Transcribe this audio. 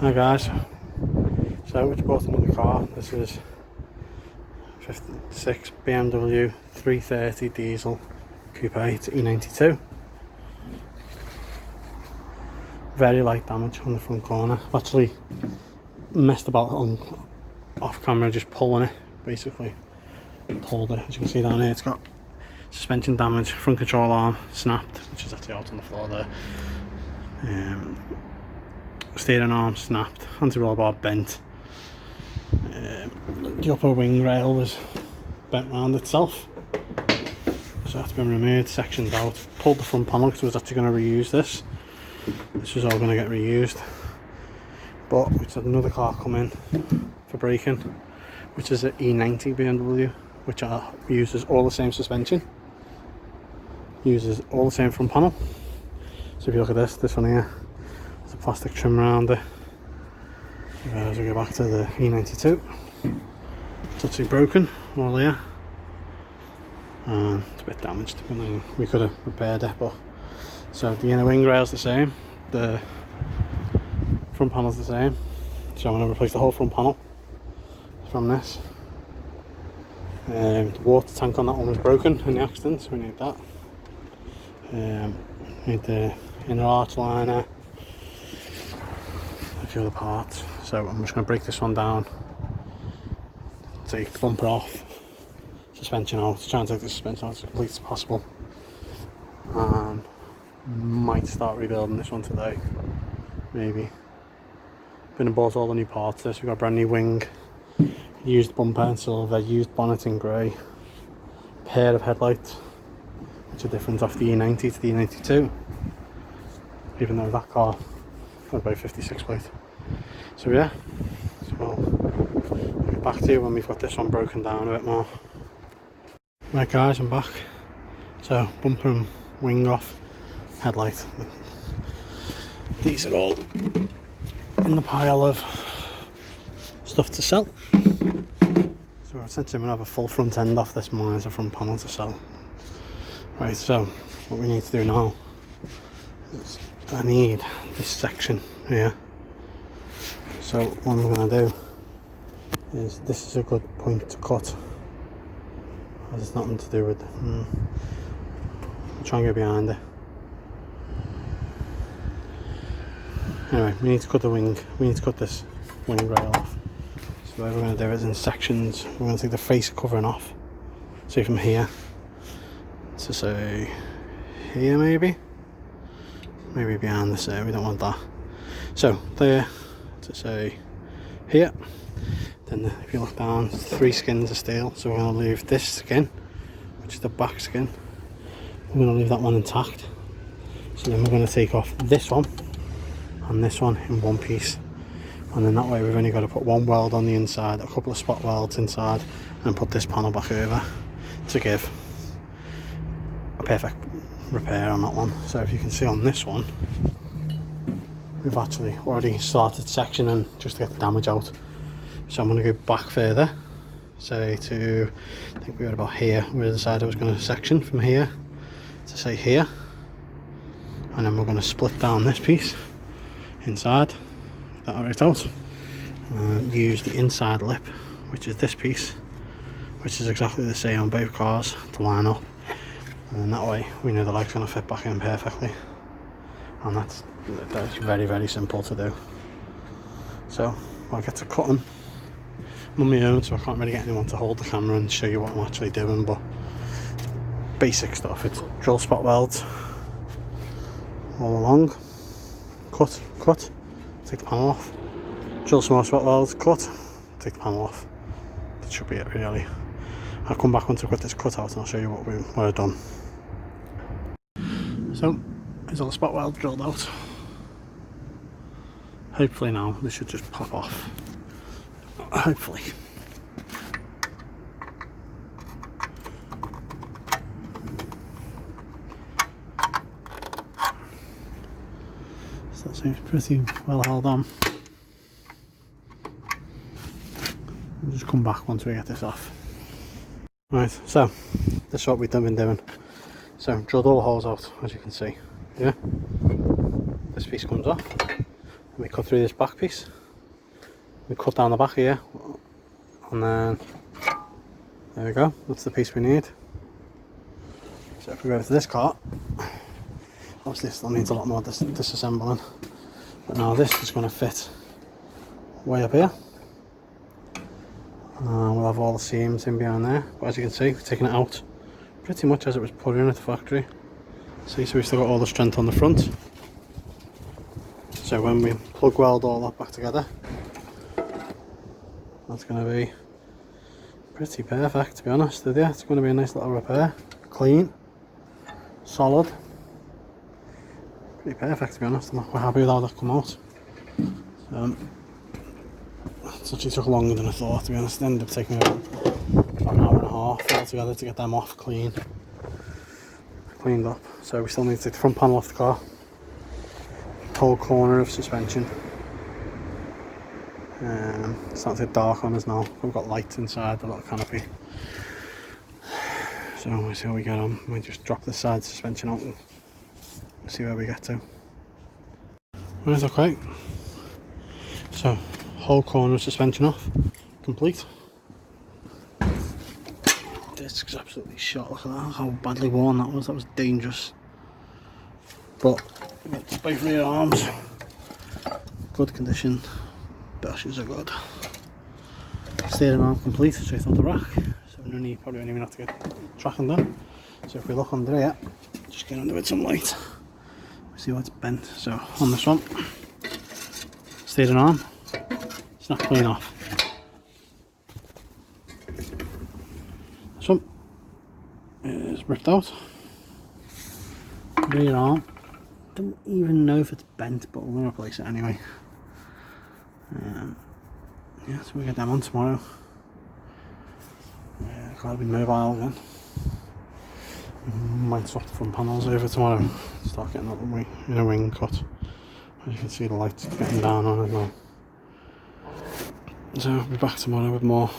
Hi guys, so we bought another car. This is 56 BMW 330 diesel coupe. It's E92. Very light damage on the front corner. I've actually messed about on off camera, just pulling it, basically pulled it. As you can see down here, it's got suspension damage, front control arm snapped, which is actually out on the floor there. Steering arm snapped, anti-roll bar bent. The upper wing rail was bent round itself, so that's been removed, sectioned out. Pulled the front panel because I was actually going to reuse this. This was all going to get reused, but we had another car come in for braking, which is an E90 BMW, which uses all the same suspension, uses all the same front panel. So if you look at this one here, there's a plastic trim around it. As we go back to the E92, it's actually broken all here, and it's a bit damaged. We could have repaired it, but so the inner wing rail's the same, the front panel's the same. So I'm going to replace the whole front panel from this. The water tank on that one was broken in the accident, so we need that. Need the inner arch liner, a few other parts. So I'm just going to break this one down, take the bumper off, suspension out, try and take the suspension out as complete as possible, and might start rebuilding this one today, maybe. Been and bought all the new parts. We've got a brand new wing, used bumper in silver, used bonnet in grey, pair of headlights, which are different off the E90 to the E92, even though that car was about 56 plate. So yeah, so I'll get back to you when we've got this one broken down a bit more. Right guys, I'm back. So bumper and wing off, headlight. These are all in the pile of stuff to sell. So essentially I'm going to have a full front end off this morning as a front panel to sell. Right, so what we need to do now is I need this section here. So what I'm going to do is, this is a good point to cut. There's nothing to do with I'll try and go behind it. Anyway, we need to cut the wing. We need to cut this wing rail off. So what we're going to do is in sections. We're going to take the face covering off. So from here to say here, maybe behind this there. We don't want that. So there to say here. Then if you look down, 3 skins of steel. So we're going to leave this skin, which is the back skin. We're going to leave that one intact. So then we're going to take off this one and this one in one piece, and then that way we've only got to put one weld on the inside, a couple of spot welds inside, and put this panel back over to give a perfect repair on that one. So if you can see on this one, we've actually already started sectioning just to get the damage out. So I'm going to go back further, say to, I think we were about here, where I decided I was going to section from here to say here, and then we're going to split down this piece inside, that right out, and use the inside lip, which is this piece, which is exactly the same on both cars, to line up, and that way we know the leg's going to fit back in perfectly, and that's very, very simple to do. So I'll get to cutting. I'm on my own, so I can't really get anyone to hold the camera and show you what I'm actually doing, but basic stuff. It's drill spot welds all along, cut, take the panel off, drill some more spot welds, cut, take the panel off. That should be it really. I'll come back once I've got this cut out and I'll show you what I've done. So there's all the spot welds drilled out. Hopefully now this should just pop off. Hopefully. So that seems pretty well held on. We'll just come back once we get this off. Right, so this is what we've been doing. So drilled all the holes out, as you can see. Yeah, this piece comes off, and we cut through this back piece. We cut down the back here, and then there we go, that's the piece we need. So if we go to this car, obviously this still needs a lot more disassembling, but now this is going to fit way up here. We'll have all the seams in behind there, but as you can see, we've taken it out pretty much as it was put in at the factory. See, so we've still got all the strength on the front. So when we plug weld all that back together, that's going to be pretty perfect, to be honest with you. It's going to be a nice little repair, clean, solid, pretty perfect, to be honest. We're happy with how that come out. It actually took longer than I thought, to be honest. It ended up taking about an hour and a half altogether to get them off cleaned up. So we still need to take the front panel off the car, whole corner of suspension. It's starting to get dark on us now. We've got lights inside the little canopy, so we'll see how we get on. We just drop the side suspension out and see where we get to. Right, okay, so whole corner of suspension off, complete. Disc's absolutely shot. Look at that, how badly worn that was. That was dangerous. But we've got both rear arms, good condition, dashes are good. Steering arm complete, straight off the rack. So we probably don't even have to get tracking done. So if we look under here, just get under with some light, see what's bent. So on this one, steering arm, it's not clean off. This one is ripped out. Rear arm, don't even know if it's bent, but we're going to replace it anyway. Yeah, so we'll get them on tomorrow. Gotta be mobile again. Might swap the front panels over tomorrow. Start getting that wing cut. As you can see, the lights getting down on it now. So I'll be back tomorrow with more